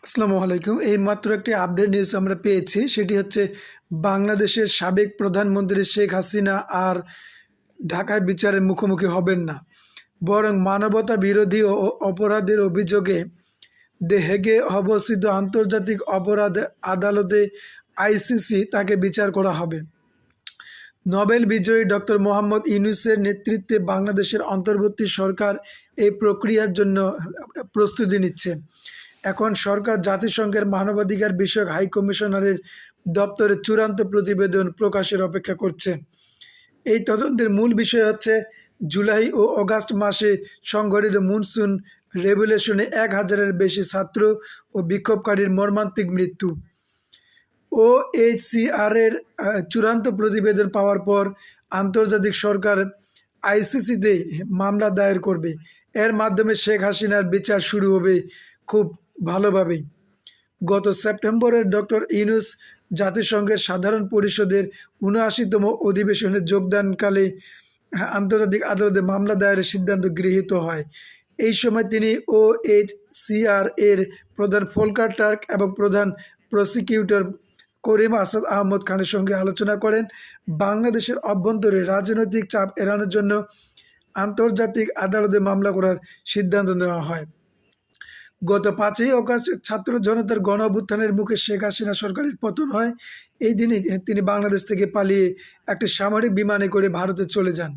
আসসালামু আলাইকুম। এই মাত্র একটি আপডেট নিউজ আমরা পেয়েছি, সেটি হচ্ছে বাংলাদেশের সাবেক প্রধানমন্ত্রী শেখ হাসিনা আর ঢাকায় বিচারের মুখোমুখি হবেন না, বরং মানবতা বিরোধী ও অপরাধের অভিযোগে দ্য হেগে অবস্থিত আন্তর্জাতিক অপরাধ আদালতে আইসিসি তাকে বিচার করা হবে। নোবেল বিজয়ী ডক্টর মোহাম্মদ ইউনূসের নেতৃত্বে বাংলাদেশের অন্তর্বর্তী সরকার এই প্রক্রিয়ার জন্য প্রস্তুতি নিচ্ছে। এখন সরকার জাতিসংঘের মানবাধিকার বিষয়ক হাই কমিশনারের দপ্তরে চূড়ান্ত প্রতিবেদন প্রকাশের অপেক্ষা করছে। এই তদন্তের মূল বিষয় হচ্ছে জুলাই ও অগাস্ট মাসে সংঘটিত মনসুন রেভলিউশনে 1000-এর বেশি ছাত্র ও বিক্ষোভকারীর মর্মান্তিক মৃত্যু। ওএইচসিআরের চূড়ান্ত প্রতিবেদন পাওয়ার পর আন্তর্জাতিক সরকার আইসিসিতে মামলা দায়ের করবে। এর মাধ্যমে শেখ হাসিনার বিচার শুরু হবে খুব ভালোভাবেই। গত সেপ্টেম্বরে ডক্টর ইউনূস জাতিসংঘের সাধারণ পরিষদের ৭৯তম অধিবেশনে যোগদানকালে আন্তর্জাতিক আদালতে মামলা দায়েরের সিদ্ধান্ত গৃহীত হয়। এই সময় তিনি ওএইচসিআর এর প্রধান ফোলকার টার্ক এবং প্রধান প্রসিকিউটর করিম আসাদ আহমদ খানের সঙ্গে আলোচনা করেন। বাংলাদেশের অভ্যন্তরে রাজনৈতিক চাপ এড়ানোর জন্য আন্তর্জাতিক আদালতে মামলা করার সিদ্ধান্ত নেওয়া হয়। গত 5ই অগাস্ট ছাত্র জনতার গণ অভ্যুত্থানের মুখে শেখ হাসিনা সরকারের পতন হয়। এই দিনই তিনি বাংলাদেশ থেকে পালিয়ে একটি সামরিক বিমানে করে ভারতে চলে যান।